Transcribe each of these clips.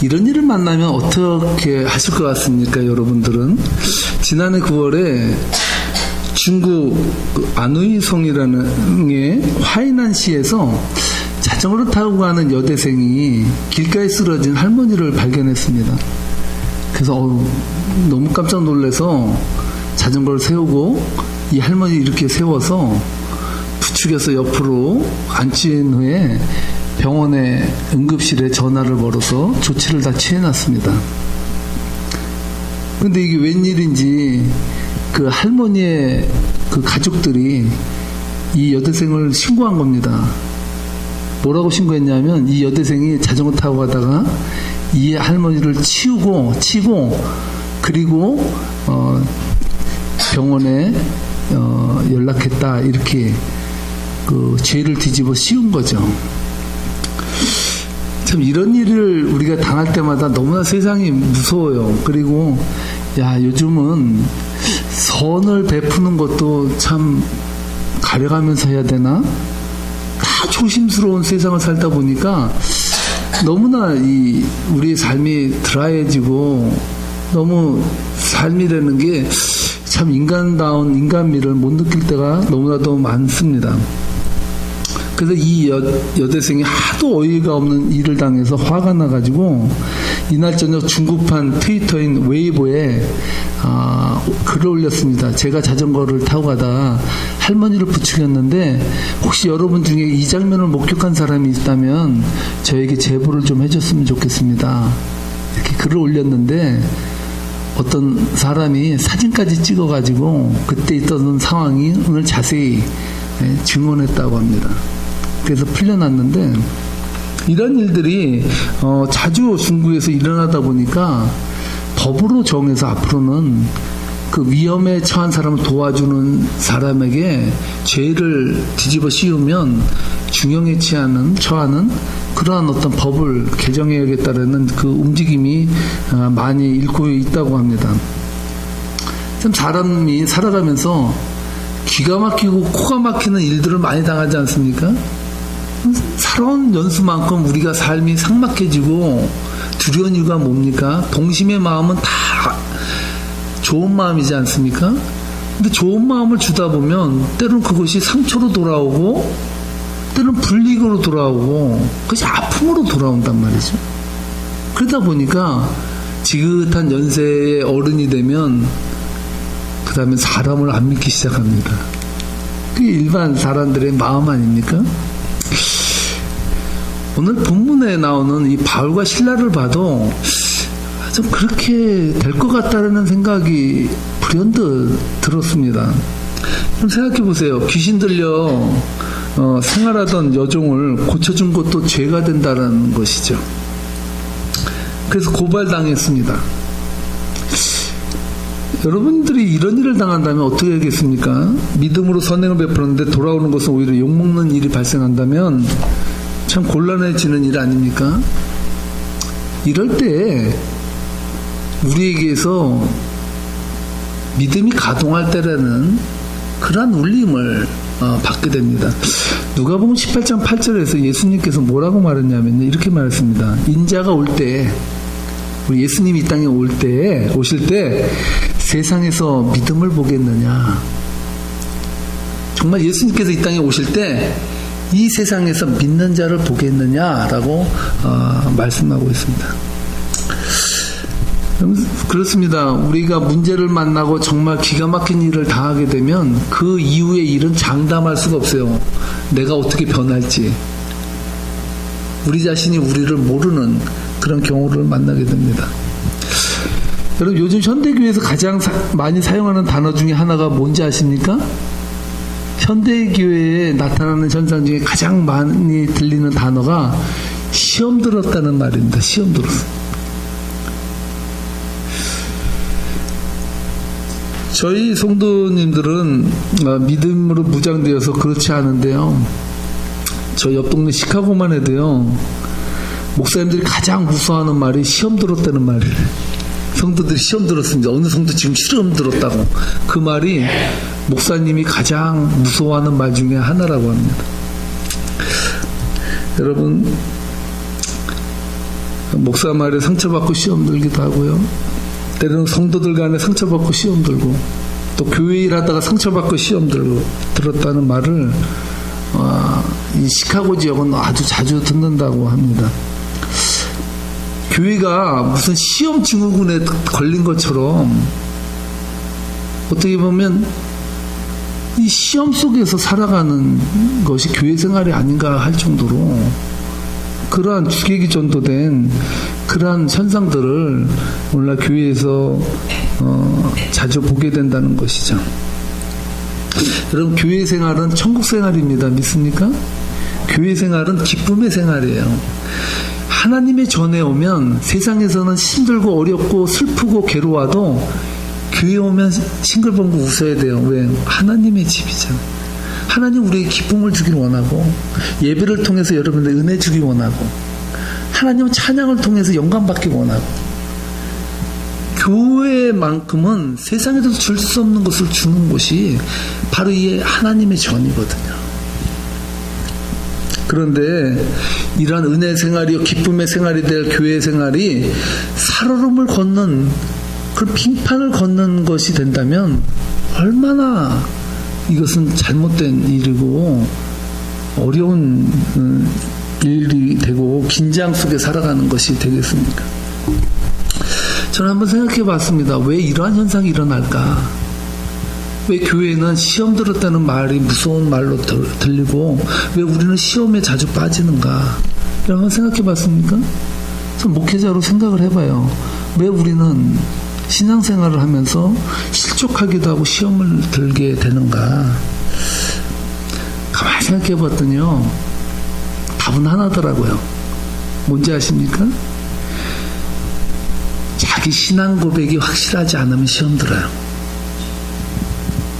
이런 일을 만나면 어떻게 하실 것 같습니까, 여러분들은? 지난해 9월에 중국 안우이성이라는 게 화이난시에서 자전거를 타고 가는 여대생이 길가에 쓰러진 할머니를 발견했습니다. 그래서 너무 깜짝 놀라서 자전거를 세우고 이 할머니 이렇게 세워서 부축해서 옆으로 앉힌 후에 병원에 응급실에 전화를 걸어서 조치를 다 취해놨습니다. 근데 이게 웬일인지 그 할머니의 그 가족들이 이 여대생을 신고한 겁니다. 뭐라고 신고했냐면 이 여대생이 자전거 타고 가다가 이 할머니를 치고 그리고 병원에 연락했다, 이렇게 그 죄를 뒤집어 씌운 거죠. 참 이런 일을 우리가 당할 때마다 너무나 세상이 무서워요. 그리고 요즘은 선을 베푸는 것도 참 가려가면서 해야 되나? 다 조심스러운 세상을 살다 보니까 너무나 우리의 삶이 드라이해지고 너무 삶이라는 게 참 인간다운 인간미를 못 느낄 때가 너무나도 많습니다. 그래서 이 여대생이 하도 어이가 없는 일을 당해서 화가 나가지고 이날 저녁 중국판 트위터인 웨이보에 글을 올렸습니다. 제가 자전거를 타고 가다 할머니를 부축했는데 혹시 여러분 중에 이 장면을 목격한 사람이 있다면 저에게 제보를 좀 해줬으면 좋겠습니다. 이렇게 글을 올렸는데 어떤 사람이 사진까지 찍어가지고 그때 있던 상황을 자세히 증언했다고 합니다. 그래서 풀려났는데 이런 일들이 자주 중국에서 일어나다 보니까 법으로 정해서 앞으로는 그 위험에 처한 사람을 도와주는 사람에게 죄를 뒤집어 씌우면 중형에 처하는 그러한 어떤 법을 개정해야겠다는 그 움직임이 많이 일고 있다고 합니다. 참 사람이 살아가면서 기가 막히고 코가 막히는 일들을 많이 당하지 않습니까? 살아온 연수만큼 우리가 삶이 삭막해지고 두려운 이유가 뭡니까? 동심의 마음은 다 좋은 마음이지 않습니까? 근데 좋은 마음을 주다 보면 때로는 그것이 상처로 돌아오고 때로는 불이익으로 돌아오고 그것이 아픔으로 돌아온단 말이죠. 그러다 보니까 지긋한 연세의 어른이 되면 그 다음에 사람을 안 믿기 시작합니다. 그게 일반 사람들의 마음 아닙니까? 오늘 본문에 나오는 이 바울과 실라를 봐도 좀 그렇게 될 것 같다는 생각이 불현듯 들었습니다. 좀 생각해 보세요. 귀신 들려 생활하던 여종을 고쳐준 것도 죄가 된다는 것이죠. 그래서 고발당했습니다. 여러분들이 이런 일을 당한다면 어떻게 하겠습니까? 믿음으로 선행을 베풀었는데 돌아오는 것은 오히려 욕먹는 일이 발생한다면 참 곤란해지는 일 아닙니까? 이럴 때 우리에게서 믿음이 가동할 때라는 그러한 울림을 받게 됩니다. 누가복음 18장 8절에서 예수님께서 뭐라고 말했냐면 이렇게 말했습니다. 인자가 올 때, 우리 예수님이 이 땅에 오실 때 세상에서 믿음을 보겠느냐? 정말 예수님께서 이 땅에 오실 때 이 세상에서 믿는 자를 보겠느냐라고 말씀하고 있습니다. 그렇습니다. 우리가 문제를 만나고 정말 기가 막힌 일을 당하게 되면 그 이후의 일은 장담할 수가 없어요. 내가 어떻게 변할지. 우리 자신이 우리를 모르는 그런 경우를 만나게 됩니다. 여러분, 요즘 현대교회에서 가장 많이 사용하는 단어 중에 하나가 뭔지 아십니까? 현대교회에 나타나는 현상 중에 가장 많이 들리는 단어가 시험 들었다는 말입니다. 시험 들었어. 저희 성도님들은 믿음으로 무장되어서 그렇지 않은데요. 저 옆 동네 시카고만 해도요. 목사님들이 가장 무서워하는 말이 시험 들었다는 말이에요. 성도들이 시험 들었습니다. 어느 성도 지금 시험 들었다고. 그 말이 목사님이 가장 무서워하는 말 중에 하나라고 합니다. 여러분, 목사 말에 상처받고 시험 들기도 하고요. 때로는 성도들 간에 상처받고 시험 들고, 또 교회 일하다가 상처받고 시험 들었다는 말을 이 시카고 지역은 아주 자주 듣는다고 합니다. 교회가 무슨 시험 증후군에 걸린 것처럼 어떻게 보면 이 시험 속에서 살아가는 것이 교회 생활이 아닌가 할 정도로 그러한 주객이 전도된 그러한 현상들을 오늘날 교회에서 자주 보게 된다는 것이죠. 여러분, 교회 생활은 천국 생활입니다. 믿습니까? 교회 생활은 기쁨의 생활이에요. 하나님의 전에 오면 세상에서는 힘들고 어렵고 슬프고 괴로워도 교회 오면 싱글벙글 웃어야 돼요. 왜? 하나님의 집이잖아요. 하나님 우리에게 기쁨을 주길 원하고, 예배를 통해서 여러분들 은혜 주길 원하고, 하나님은 찬양을 통해서 영광 받길 원하고, 교회만큼은 세상에서 줄 수 없는 것을 주는 곳이 바로 이 하나님의 전이거든요. 그런데 이러한 은혜 생활이요 기쁨의 생활이 될 교회 생활이 살얼음을 걷는 그 빙판을 걷는 것이 된다면 얼마나 이것은 잘못된 일이고 어려운 일이 되고 긴장 속에 살아가는 것이 되겠습니까? 저는 한번 생각해 봤습니다. 왜 이러한 현상이 일어날까? 왜 교회는 시험 들었다는 말이 무서운 말로 들리고 왜 우리는 시험에 자주 빠지는가? 한번 생각해 봤습니까? 전 목회자로 생각을 해봐요. 왜 우리는 신앙생활을 하면서 실족하기도 하고 시험을 들게 되는가? 가만히 생각해 봤더니요, 답은 하나더라고요. 뭔지 아십니까? 자기 신앙 고백이 확실하지 않으면 시험 들어요.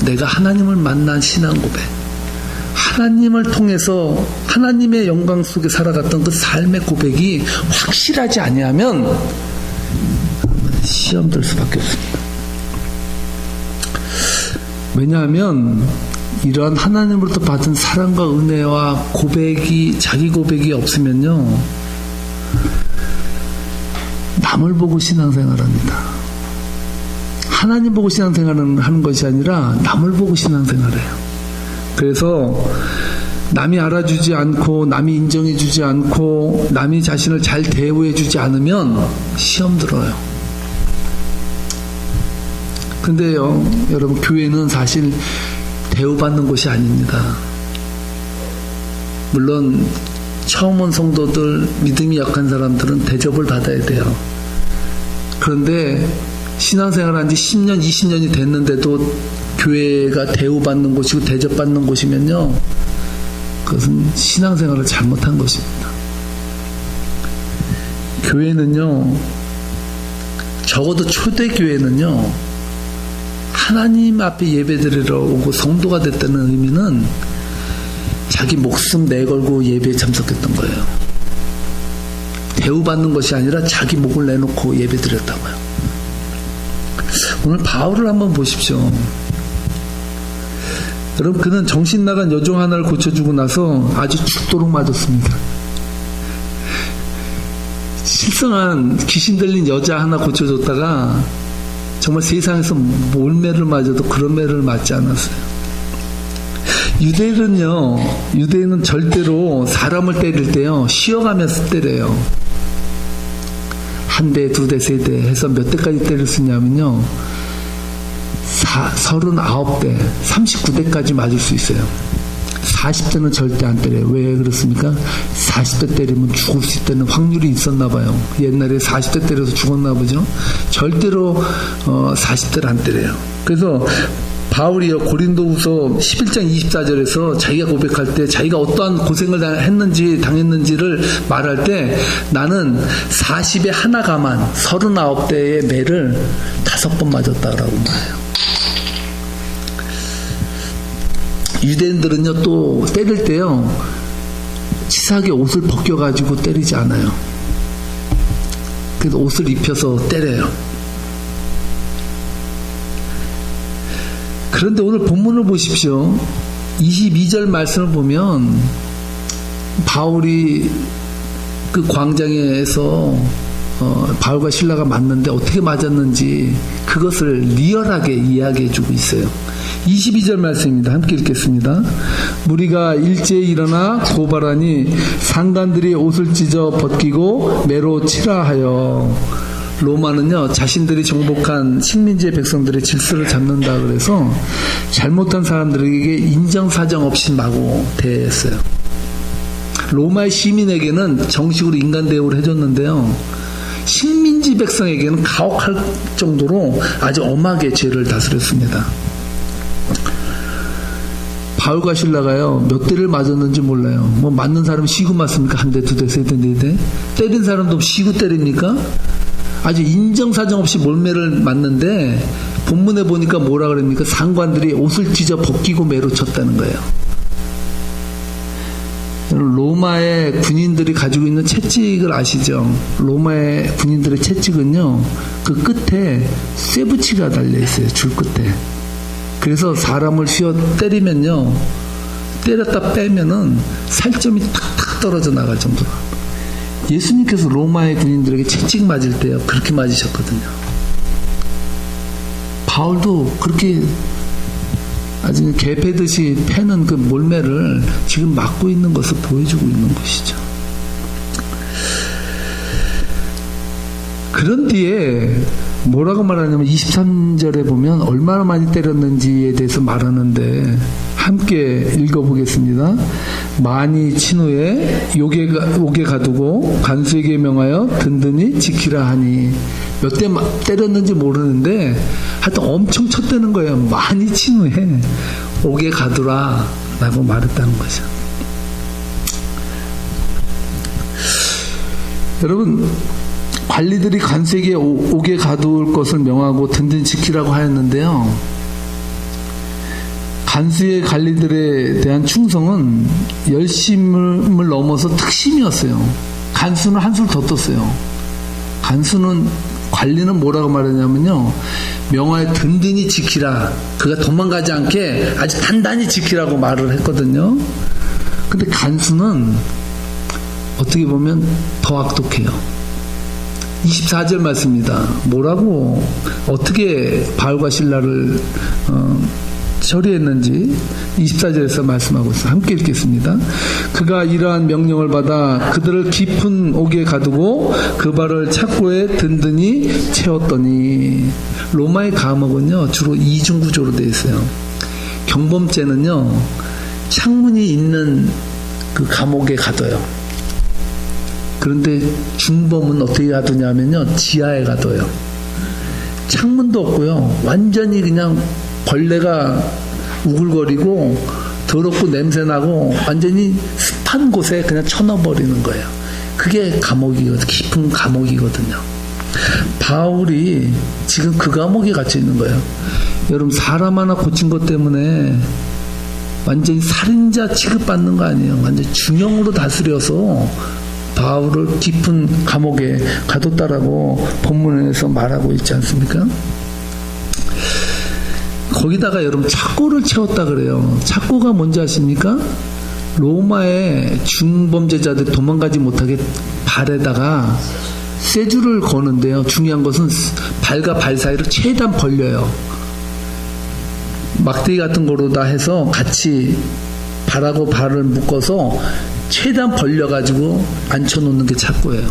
내가 하나님을 만난 신앙 고백, 하나님을 통해서 하나님의 영광 속에 살아갔던 그 삶의 고백이 확실하지 아니하면 시험 들 수밖에 없습니다. 왜냐하면 이러한 하나님으로부터 받은 사랑과 은혜와 고백이, 자기 고백이 없으면요, 남을 보고 신앙생활합니다. 하나님 보고 신앙생활을 하는 것이 아니라 남을 보고 신앙생활해요. 그래서 남이 알아주지 않고 남이 인정해주지 않고 남이 자신을 잘 대우해주지 않으면 시험 들어요. 근데요, 여러분, 교회는 사실 대우받는 곳이 아닙니다. 물론 처음 온 성도들, 믿음이 약한 사람들은 대접을 받아야 돼요. 그런데 신앙생활 한 지 10년, 20년이 됐는데도 교회가 대우받는 곳이고 대접받는 곳이면요, 그것은 신앙생활을 잘못한 것입니다. 교회는요, 적어도 초대교회는요, 하나님 앞에 예배드리러 오고 성도가 됐다는 의미는 자기 목숨 내걸고 예배에 참석했던 거예요. 대우받는 것이 아니라 자기 목을 내놓고 예배드렸다고요. 오늘 바울을 한번 보십시오. 여러분, 그는 정신 나간 여종 하나를 고쳐주고 나서 아주 죽도록 맞았습니다. 실성한 귀신 들린 여자 하나 고쳐줬다가 정말 세상에서 몰매를 맞아도 그런 매를 맞지 않았어요. 유대인은 절대로 사람을 때릴 때요, 쉬어가면서 때려요. 한 대, 두 대, 세 대 해서 몇 대까지 때릴 수 있냐면요, 39대, 39대까지 맞을 수 있어요. 40대는 절대 안 때려요. 왜 그렇습니까? 40대 때리면 죽을 수 있다는 확률이 있었나 봐요. 옛날에 40대 때려서 죽었나 보죠. 절대로 40대를 안 때려요. 그래서 바울이요, 고린도후서 11장 24절에서 자기가 고백할 때 자기가 어떠한 고생을 당했는지를 말할 때 나는 40에 하나 감한 39대의 매를 5번 맞았다라고 말해요. 유대인들은요, 또 때릴 때요, 치사하게 옷을 벗겨가지고 때리지 않아요. 그래서 옷을 입혀서 때려요. 그런데 오늘 본문을 보십시오. 22절 말씀을 보면 바울이 그 광장에서 바울과 실라가 맞는데 어떻게 맞았는지 그것을 리얼하게 이야기해주고 있어요. 22절 말씀입니다. 함께 읽겠습니다. 무리가 일제히 일어나 고발하니 상관들이 옷을 찢어 벗기고 매로 치라 하여. 로마는요, 자신들이 정복한 식민지의 백성들의 질서를 잡는다 그래서 잘못한 사람들에게 인정사정 없이 마구 대했어요. 로마의 시민에게는 정식으로 인간 대우를 해줬는데요, 식민지 백성에게는 가혹할 정도로 아주 엄하게 죄를 다스렸습니다. 바울과 실라가요, 몇 대를 맞았는지 몰라요. 뭐 맞는 사람 시구 맞습니까? 한 대, 두 대, 세 대, 네 대? 때린 사람도 시구 때립니까? 아주 인정사정 없이 몰매를 맞는데 본문에 보니까 뭐라 그럽니까? 상관들이 옷을 찢어 벗기고 매로 쳤다는 거예요. 로마의 군인들이 가지고 있는 채찍을 아시죠? 로마의 군인들의 채찍은요, 그 끝에 쇠붙이가 달려있어요. 줄 끝에. 그래서 사람을 휘어 때리면요, 때렸다 빼면은 살점이 탁탁 떨어져 나갈 정도로. 예수님께서 로마의 군인들에게 채찍 맞을 때요, 그렇게 맞으셨거든요. 바울도 그렇게 아주 개 패듯이 패는 그 몰매를 지금 맞고 있는 것을 보여주고 있는 것이죠. 그런 뒤에 뭐라고 말하냐면 23절에 보면 얼마나 많이 때렸는지에 대해서 말하는데 함께 읽어보겠습니다. 많이 친 후에 옥에 가두고 간수에게 명하여 든든히 지키라 하니. 몇 대 때렸는지 모르는데 하여튼 엄청 쳤다는 거예요. 많이 친 후에 옥에 가두라 라고 말했다는 거죠. 여러분, 관리들이 간수에게 옥에 가둘 것을 명하고 든든히 지키라고 하였는데요, 간수의 관리들에 대한 충성은 열심을 넘어서 특심이었어요. 간수는 한술 더 떴어요. 관리는 뭐라고 말하냐면요, 명하여 든든히 지키라, 그가 도망가지 않게 아주 단단히 지키라고 말을 했거든요. 근데 간수는 어떻게 보면 더 악독해요. 24절 말씀입니다. 뭐라고 어떻게 바울과 실라를 처리했는지 24절에서 말씀하고 있어요. 함께 읽겠습니다. 그가 이러한 명령을 받아 그들을 깊은 옥에 가두고 그 발을 착고에 든든히 채웠더니. 로마의 감옥은요, 주로 이중 구조로 되어 있어요. 경범죄는요, 창문이 있는 그 감옥에 가둬요. 그런데 중범은 어떻게 가두냐면요, 지하에 가둬요. 창문도 없고요, 완전히 그냥 벌레가 우글거리고 더럽고 냄새나고 완전히 습한 곳에 그냥 쳐넣어버리는 거예요. 그게 감옥이거든요. 깊은 감옥이거든요. 바울이 지금 그 감옥에 갇혀 있는 거예요. 여러분, 사람 하나 고친 것 때문에 완전히 살인자 취급받는 거 아니에요. 완전히 중형으로 다스려서 바울을 깊은 감옥에 가뒀다라고 본문에서 말하고 있지 않습니까? 거기다가 여러분 착고를 채웠다 그래요. 착고가 뭔지 아십니까? 로마의 중범죄자들 도망가지 못하게 발에다가 쇠줄을 거는데요, 중요한 것은 발과 발 사이를 최대한 벌려요. 막대기 같은 거로다 해서 같이 발하고 발을 묶어서 최대한 벌려가지고 앉혀놓는 게 착고예요.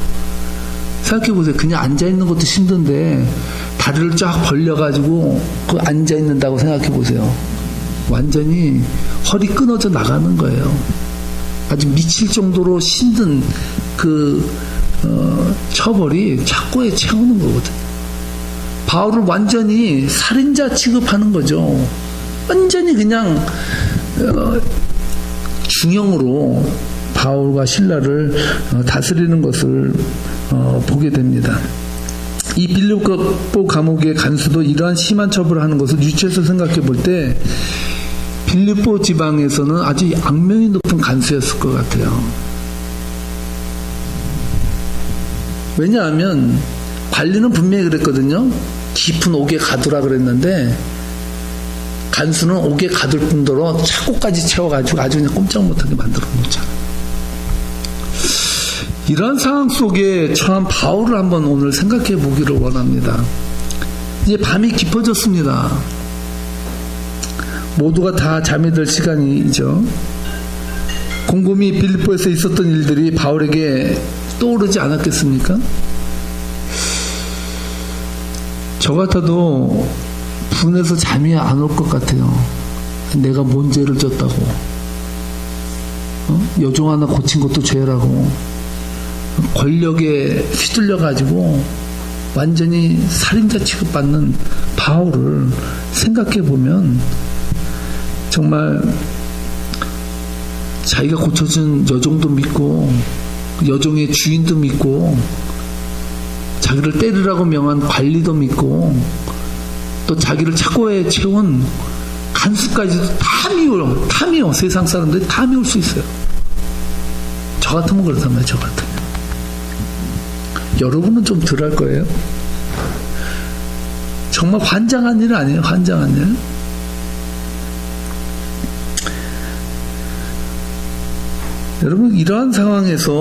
생각해보세요. 그냥 앉아있는 것도 힘든데 다리를 쫙 벌려가지고 그 앉아있는다고 생각해보세요. 완전히 허리 끊어져 나가는 거예요. 아주 미칠 정도로 힘든 그 처벌이 착고에 채우는 거거든요. 바울을 완전히 살인자 취급하는 거죠. 완전히 그냥 중형으로 바울과 실라를 다스리는 것을 보게 됩니다. 이 빌립보 감옥의 간수도 이러한 심한 처벌을 하는 것을 유추해서 생각해 볼 때 빌립보 지방에서는 아주 악명이 높은 간수였을 것 같아요. 왜냐하면 관리는 분명히 그랬거든요. 깊은 옥에 가두라 그랬는데 간수는 옥에 가둘 뿐더러 착고까지 채워가지고 아주 그냥 꼼짝 못하게 만들어 놓잖아요. 이런 상황 속에 처한 바울을 한번 오늘 생각해 보기를 원합니다. 이제 밤이 깊어졌습니다. 모두가 다 잠이 들 시간이죠. 곰곰이 빌립보에서 있었던 일들이 바울에게 떠오르지 않았겠습니까? 저 같아도 분해서 잠이 안 올 것 같아요. 내가 뭔 죄를 졌다고, 여종 하나 고친 것도 죄라고, 권력에 휘둘려 가지고 완전히 살인자 취급받는 바울을 생각해 보면 정말 자기가 고쳐준 여종도 믿고 여종의 주인도 믿고 자기를 때리라고 명한 관리도 믿고 또 자기를 착고에 채운 간수까지도 다 미워. 세상 사람들이 다 미울 수 있어요. 저 같으면 그렇단 말이에요. 저 같으면. 여러분은 좀 덜 할 거예요. 정말 환장한 일 아니에요. 환장한 일. 여러분, 이러한 상황에서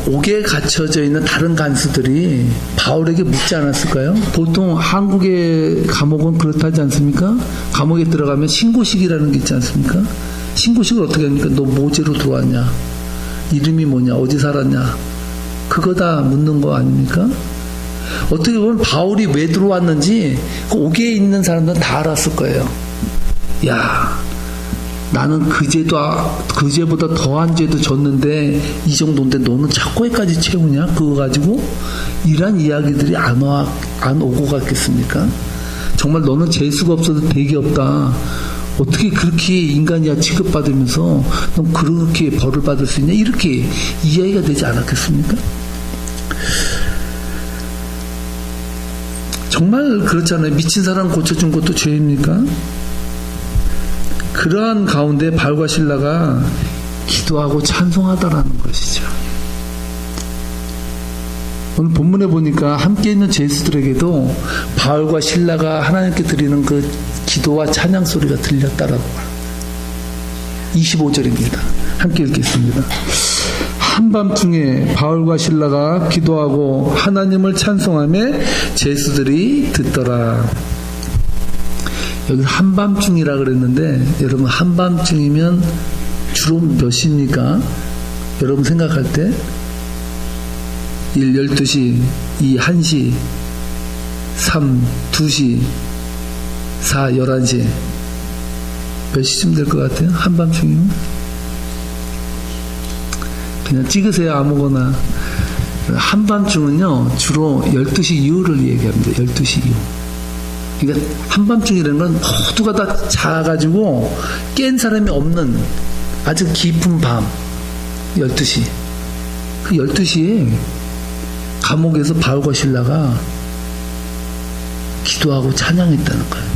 옥에 갇혀져 있는 다른 간수들이 바울에게 묻지 않았을까요? 보통 한국의 감옥은 그렇다지 않습니까? 감옥에 들어가면 신고식이라는 게 있지 않습니까? 신고식을 어떻게 합니까? 너 뭐죄로 들어왔냐? 이름이 뭐냐? 어디 살았냐? 그거 다 묻는 거 아닙니까? 어떻게 보면 바울이 왜 들어왔는지 그 옥에 있는 사람들은 다 알았을 거예요. 야, 나는 그 죄보다 더한 죄도 졌는데 이 정도인데 너는 착고에까지 채우냐? 그거 가지고 이런 이야기들이 안 오고 갔겠습니까? 정말 너는 재수가 없어도 대기 없다. 어떻게 그렇게 인간이야 취급받으면서 넌 그렇게 벌을 받을 수 있냐? 이렇게 이야기가 되지 않았겠습니까? 정말 그렇잖아요. 미친 사람 고쳐준 것도 죄입니까? 그러한 가운데 바울과 실라가 기도하고 찬송하다라는 것이죠. 오늘 본문에 보니까 함께 있는 죄수들에게도 바울과 실라가 하나님께 드리는 그 기도와 찬양 소리가 들렸다라고. 25절입니다. 함께 읽겠습니다. 한밤중에 바울과 실라가 기도하고 하나님을 찬송하며 죄수들이 듣더라. 여기 한밤중이라 그랬는데 여러분, 한밤중이면 주로 몇 시입니까? 여러분 생각할 때 1, 12시, 2, 1시, 3, 2시, 4, 11시. 몇 시쯤 될 것 같아요? 한밤중이면? 그냥 찍으세요. 아무거나. 한밤중은요 주로 12시 이후를 얘기합니다. 12시 이후. 그러니까 한밤중이라는 건 모두가 다 자가지고 깬 사람이 없는 아주 깊은 밤. 12시. 그 12시에 감옥에서 바울과 실라가 기도하고 찬양했다는 거예요.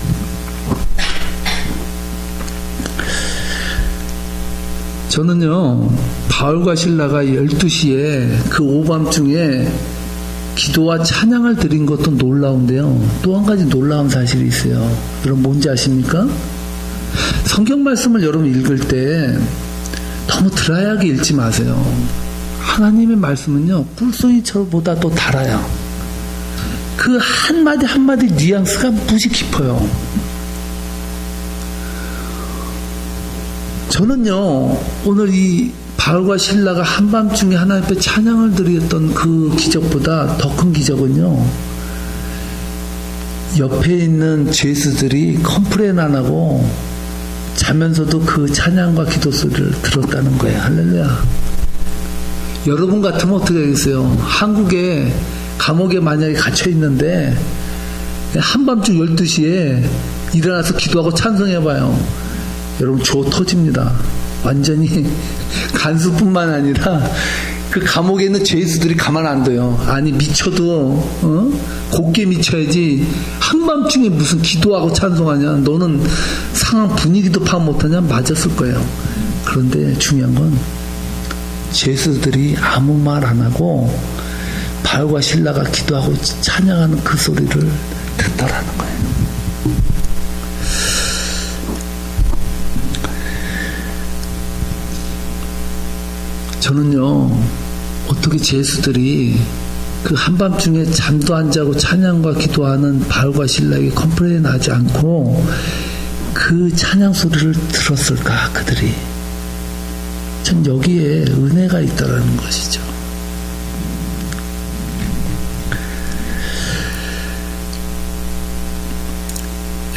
저는요, 바울과 실라가 12시에 그 오밤중에 기도와 찬양을 드린 것도 놀라운데요. 또 한 가지 놀라운 사실이 있어요. 여러분 뭔지 아십니까? 성경 말씀을 여러분 읽을 때 너무 드라이하게 읽지 마세요. 하나님의 말씀은요, 꿀송이철보다 더 달아요. 그 한마디 한마디 뉘앙스가 무지 깊어요. 저는요, 오늘 이 바울과 실라가 한밤중에 하나님 앞에 찬양을 드렸던 그 기적보다 더 큰 기적은요, 옆에 있는 죄수들이 컴플레인 안 하고 자면서도 그 찬양과 기도 소리를 들었다는 거예요. 할렐루야. 여러분 같으면 어떻게 하겠어요? 한국에 감옥에 만약에 갇혀 있는데 한밤중 12시에 일어나서 기도하고 찬송해봐요. 여러분 조 터집니다. 완전히 간수뿐만 아니라 그 감옥에 있는 죄수들이 가만 안 둬요. 아니 미쳐도 곱게 미쳐야지 한밤중에 무슨 기도하고 찬송하냐, 너는 상황 분위기도 파악 못하냐, 맞았을 거예요. 그런데 중요한 건 죄수들이 아무 말 안 하고 바울과 실라가 기도하고 찬양하는 그 소리를 듣더라는 거예요. 저는요, 어떻게 제수들이 그 한밤중에 잠도 안 자고 찬양과 기도하는 바울과 실라에게 컴플레인하지 않고 그 찬양 소리를 들었을까? 그들이 참 여기에 은혜가 있다라는 것이죠.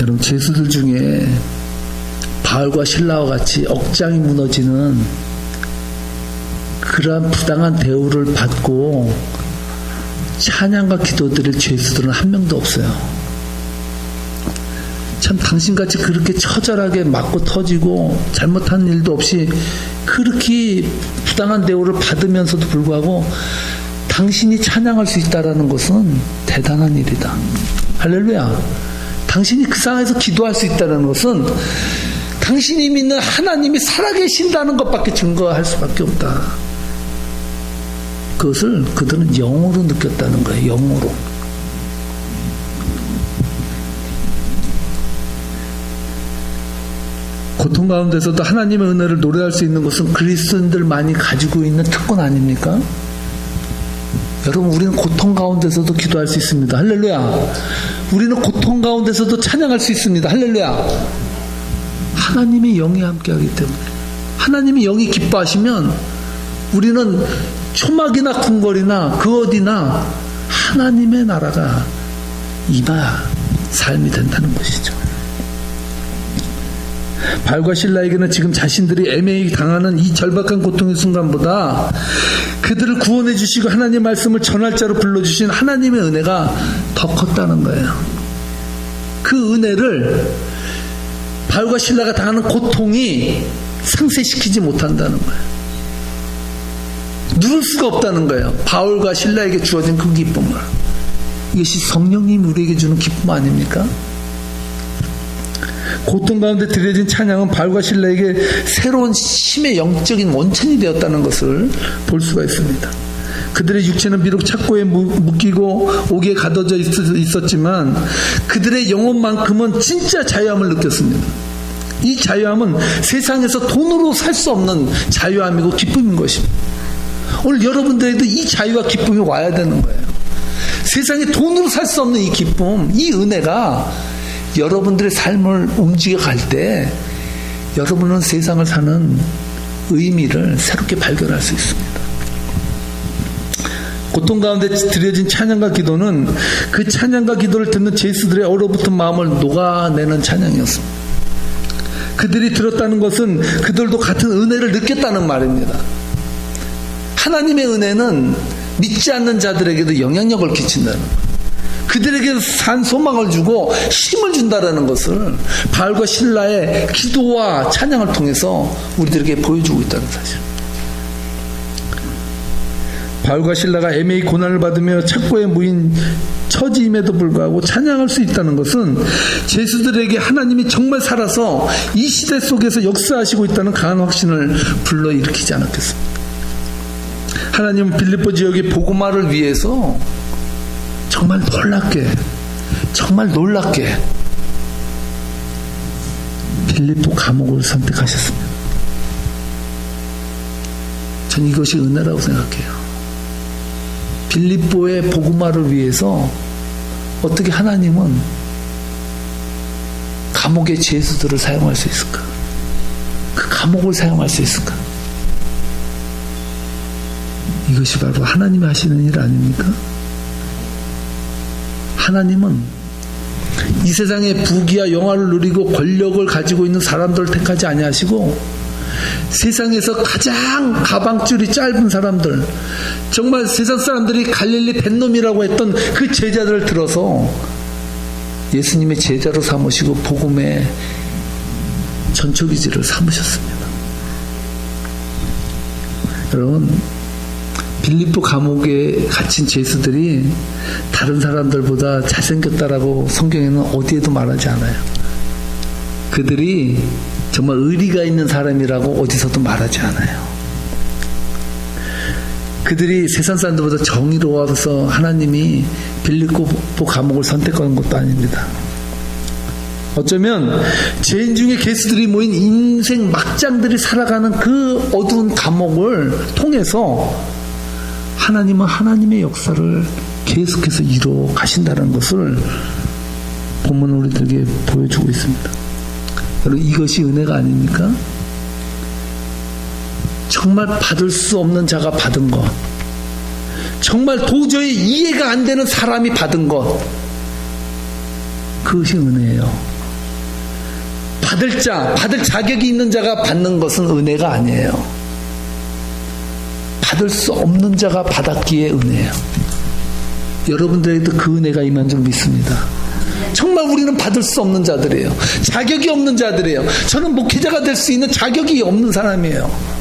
여러분, 제수들 중에 바울과 실라와 같이 억장이 무너지는 그러한 부당한 대우를 받고 찬양과 기도드릴 제수들은 한 명도 없어요. 참 당신같이 그렇게 처절하게 맞고 터지고 잘못한 일도 없이 그렇게 부당한 대우를 받으면서도 불구하고 당신이 찬양할 수 있다는 것은 대단한 일이다. 할렐루야. 당신이 그 상황에서 기도할 수 있다는 것은 당신이 믿는 하나님이 살아계신다는 것밖에 증거할 수밖에 없다. 그것을 그들은 영으로 느꼈다는 거예요. 영으로. 고통 가운데서도 하나님의 은혜를 노래할 수 있는 것은 그리스도인들만이 가지고 있는 특권 아닙니까? 여러분, 우리는 고통 가운데서도 기도할 수 있습니다. 할렐루야. 우리는 고통 가운데서도 찬양할 수 있습니다. 할렐루야. 하나님의 영이 함께하기 때문에, 하나님의 영이 기뻐하시면 우리는 초막이나 궁궐이나 그 어디나 하나님의 나라가 임하 삶이 된다는 것이죠. 바울과 실라에게는 지금 자신들이 애매히 당하는 이 절박한 고통의 순간보다 그들을 구원해 주시고 하나님의 말씀을 전할 자로 불러주신 하나님의 은혜가 더 컸다는 거예요. 그 은혜를 바울과 실라가 당하는 고통이 상쇄시키지 못한다는 거예요. 누를 수가 없다는 거예요. 바울과 실라에게 주어진 그 기쁨을. 이것이 성령님이 우리에게 주는 기쁨 아닙니까? 고통 가운데 드려진 찬양은 바울과 실라에게 새로운 힘의 영적인 원천이 되었다는 것을 볼 수가 있습니다. 그들의 육체는 비록 착고에 묶이고 옥에 가둬져 있었지만 그들의 영혼만큼은 진짜 자유함을 느꼈습니다. 이 자유함은 세상에서 돈으로 살 수 없는 자유함이고 기쁨인 것입니다. 오늘 여러분들에게도 이 자유와 기쁨이 와야 되는 거예요. 세상에 돈으로 살 수 없는 이 기쁨, 이 은혜가 여러분들의 삶을 움직여 갈 때 여러분은 세상을 사는 의미를 새롭게 발견할 수 있습니다. 고통 가운데 드려진 찬양과 기도는 그 찬양과 기도를 듣는 제수들의 얼어붙은 마음을 녹아내는 찬양이었습니다. 그들이 들었다는 것은 그들도 같은 은혜를 느꼈다는 말입니다. 하나님의 은혜는 믿지 않는 자들에게도 영향력을 끼친다는 거예요. 그들에게 산 소망을 주고 힘을 준다는 것을 바울과 실라의 기도와 찬양을 통해서 우리들에게 보여주고 있다는 사실. 바울과 실라가 애매히 고난을 받으며 착고에 무인 처지임에도 불구하고 찬양할 수 있다는 것은 제수들에게 하나님이 정말 살아서 이 시대 속에서 역사하시고 있다는 강한 확신을 불러일으키지 않았겠습니까? 하나님은 빌립보 지역의 복음화를 위해서 정말 놀랍게 빌립보 감옥을 선택하셨습니다. 전 이것이 은혜라고 생각해요. 빌립보의 복음화를 위해서 어떻게 하나님은 감옥의 제수들을 사용할 수 있을까? 그 감옥을 사용할 수 있을까? 이것이 바로 하나님이 하시는 일 아닙니까? 하나님은 이 세상의 부귀와 영화를 누리고 권력을 가지고 있는 사람들을 택하지 아니하시고 세상에서 가장 가방줄이 짧은 사람들, 정말 세상 사람들이 갈릴리 뱃놈이라고 했던 그 제자들을 들어서 예수님의 제자로 삼으시고 복음의 전초기지를 삼으셨습니다. 여러분, 빌립보 감옥에 갇힌 제수들이 다른 사람들보다 잘생겼다라고 성경에는 어디에도 말하지 않아요. 그들이 정말 의리가 있는 사람이라고 어디서도 말하지 않아요. 그들이 세상 사람들보다 정의로워서 하나님이 빌립보 감옥을 선택한 것도 아닙니다. 어쩌면 죄인 중에 개수들이 모인 인생 막장들이 살아가는 그 어두운 감옥을 통해서 하나님은 하나님의 역사를 계속해서 이루어 가신다는 것을 본문은 우리들에게 보여주고 있습니다. 여러분, 이것이 은혜가 아닙니까? 정말 받을 수 없는 자가 받은 것, 정말 도저히 이해가 안 되는 사람이 받은 것, 그것이 은혜예요. 받을 자격이 있는 자가 받는 것은 은혜가 아니에요. 받을 수 없는 자가 받았기에 은혜예요. 여러분들에게도 그 은혜가 임한 줄 믿습니다. 정말 우리는 받을 수 없는 자들이에요. 자격이 없는 자들이에요. 저는 목회자가 될 수 있는 자격이 없는 사람이에요.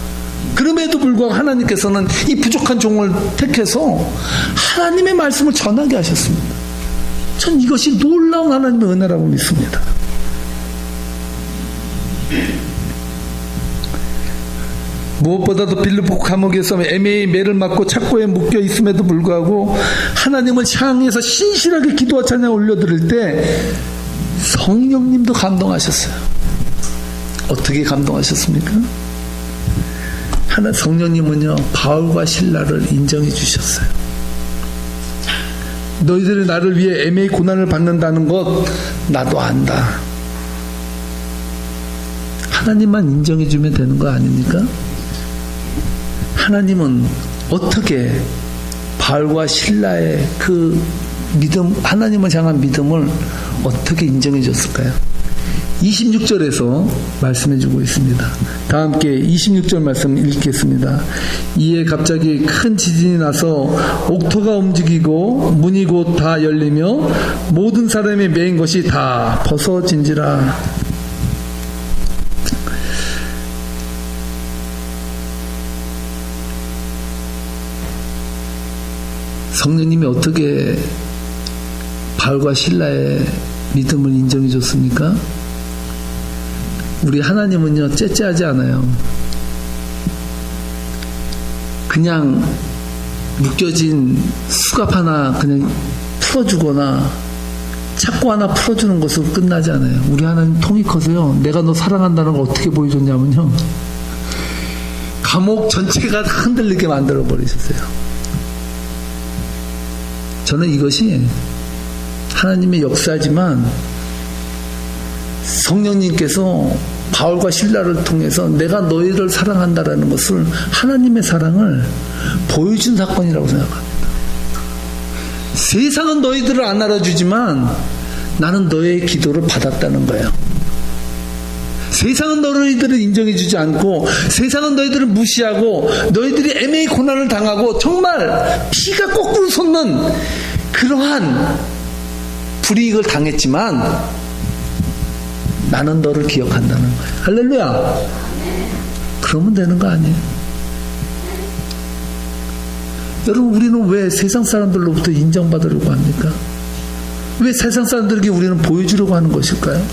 그럼에도 불구하고 하나님께서는 이 부족한 종을 택해서 하나님의 말씀을 전하게 하셨습니다. 전 이것이 놀라운 하나님의 은혜라고 믿습니다. 무엇보다도 빌립보 감옥에서 애매히 매를 맞고 착고에 묶여 있음에도 불구하고 하나님을 향해서 신실하게 기도와 찬양을 올려드릴 때 성령님도 감동하셨어요. 어떻게 감동하셨습니까? 성령님은요, 바울과 실라를 인정해 주셨어요. 너희들이 나를 위해 애매히 고난을 받는다는 것 나도 안다. 하나님만 인정해 주면 되는 거 아닙니까? 하나님은 어떻게 바울과 실라의 그 믿음, 하나님을 향한 믿음을 어떻게 인정해 줬을까요? 26절에서 말씀해 주고 있습니다. 다 함께 26절 말씀 읽겠습니다. 이에 갑자기 큰 지진이 나서 옥토가 움직이고 문이 곧 다 열리며 모든 사람이 매인 것이 다 벗어진지라. 성령님이 어떻게 바울과 실라의 믿음을 인정해 줬습니까? 우리 하나님은요, 째째하지 않아요. 그냥 묶여진 수갑 하나 그냥 풀어주거나 착고 하나 풀어주는 것으로 끝나지 않아요. 우리 하나님 통이 커서요, 내가 너 사랑한다는 걸 어떻게 보여줬냐면요, 감옥 전체가 흔들리게 만들어 버리셨어요. 저는 이것이 하나님의 역사지만 성령님께서 바울과 실라를 통해서 내가 너희를 사랑한다라는 것을, 하나님의 사랑을 보여준 사건이라고 생각합니다. 세상은 너희들을 안 알아주지만 나는 너의 기도를 받았다는 거예요. 세상은 너희들을 인정해주지 않고, 세상은 너희들을 무시하고, 너희들이 애매히 고난을 당하고 정말 피가 거꾸로 솟는 그러한 불이익을 당했지만 나는 너를 기억한다는 거예요. 할렐루야. 그러면 되는 거 아니에요? 여러분, 우리는 왜 세상 사람들로부터 인정받으려고 합니까? 왜 세상 사람들에게 우리는 보여주려고 하는 것일까요?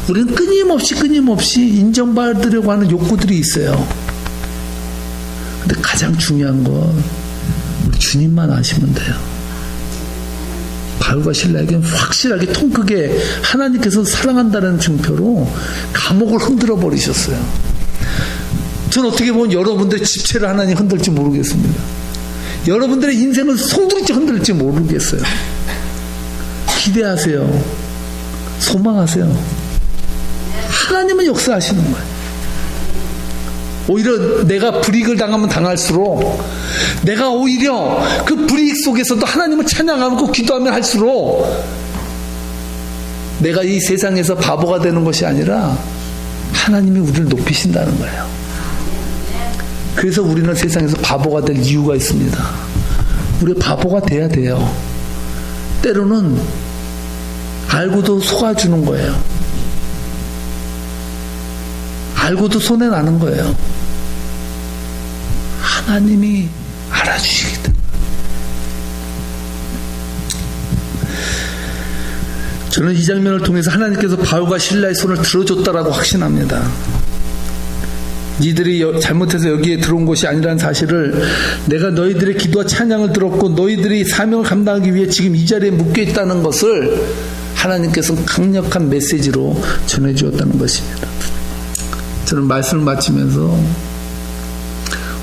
우리는 끊임없이 인정받으려고 하는 욕구들이 있어요. 근데 가장 중요한 건 우리 주님만 아시면 돼요. 바울과 실라에게는 확실하게 통크게 하나님께서 사랑한다는 증표로 감옥을 흔들어 버리셨어요. 저는 어떻게 보면 여러분들의 집체를 하나님 흔들지 모르겠습니다. 여러분들의 인생을 송두리째 흔들지 모르겠어요. 기대하세요. 소망하세요. 하나님은 역사하시는 거예요. 오히려 내가 불이익을 당하면 당할수록, 내가 오히려 그 불이익 속에서도 하나님을 찬양하고 기도하면 할수록 내가 이 세상에서 바보가 되는 것이 아니라 하나님이 우리를 높이신다는 거예요. 그래서 우리는 세상에서 바보가 될 이유가 있습니다. 우리가 바보가 돼야 돼요. 때로는 알고도 속아주는 거예요. 알고도 손해나는 거예요. 하나님이 알아주시기 때문에. 저는 이 장면을 통해서 하나님께서 바울과 실라의 손을 들어줬다라고 확신합니다. 니들이 잘못해서 여기에 들어온 것이 아니라는 사실을, 내가 너희들의 기도와 찬양을 들었고 너희들이 사명을 감당하기 위해 지금 이 자리에 묶여 있다는 것을 하나님께서 강력한 메시지로 전해주었다는 것입니다. 저는 말씀을 마치면서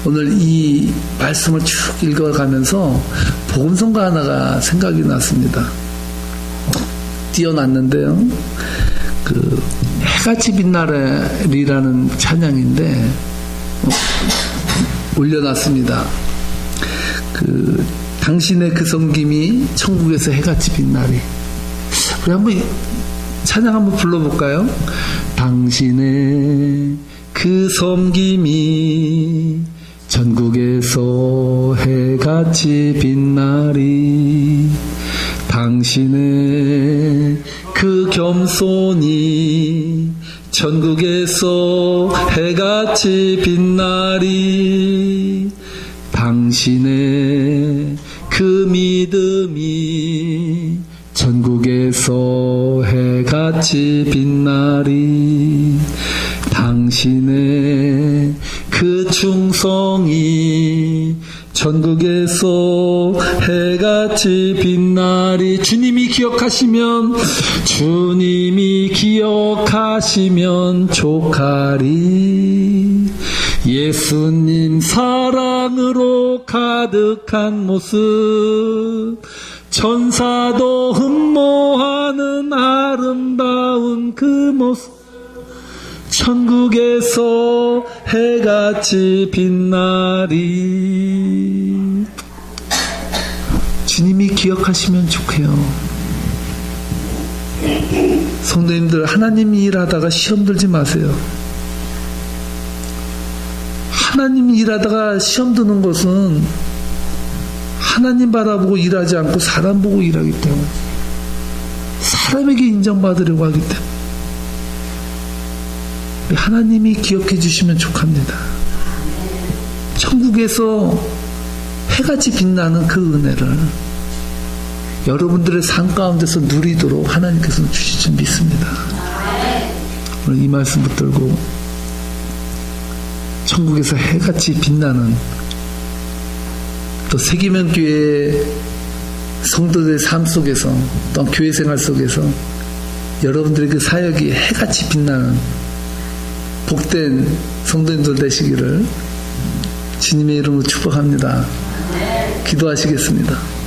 오늘 이 말씀을 쭉 읽어가면서 복음성가 하나가 생각이 났습니다. 띄어놨는데요. 그 해같이 빛나리라는 찬양인데 올려놨습니다. 그 당신의 그 섬김이 천국에서 해같이 빛나리. 우리 한번 찬양 한번 불러볼까요? 당신의 그 섬김이 전국에서 해같이 빛나리. 당신의 그 겸손이 전국에서 해같이 빛나리. 당신의 그 믿음이 전국에서 해같이 빛나리. 당신의 그 충성이 전국에서 해같이 빛나리. 주님이 기억하시면 족하리. 예수님 사랑으로 가득한 모습, 천사도 흠모하는 아름다운 그 모습, 천국에서 해같이 빛나리. 주님이 기억하시면 좋게요. 성도님들, 하나님 일하다가 시험 들지 마세요. 하나님 일하다가 시험 드는 것은 하나님 바라보고 일하지 않고 사람 보고 일하기 때문에, 사람에게 인정받으려고 하기 때문에 하나님이 기억해 주시면 족합니다. 천국에서 해같이 빛나는 그 은혜를 여러분들의 삶 가운데서 누리도록 하나님께서 주실 줄 믿습니다. 오늘 이 말씀 붙들고 천국에서 해같이 빛나는 또 세기명교회 성도들의 삶 속에서, 또 교회 생활 속에서 여러분들의 그 사역이 해같이 빛나는 복된 성도님들 되시기를 주님의 이름으로 축복합니다. 기도하시겠습니다.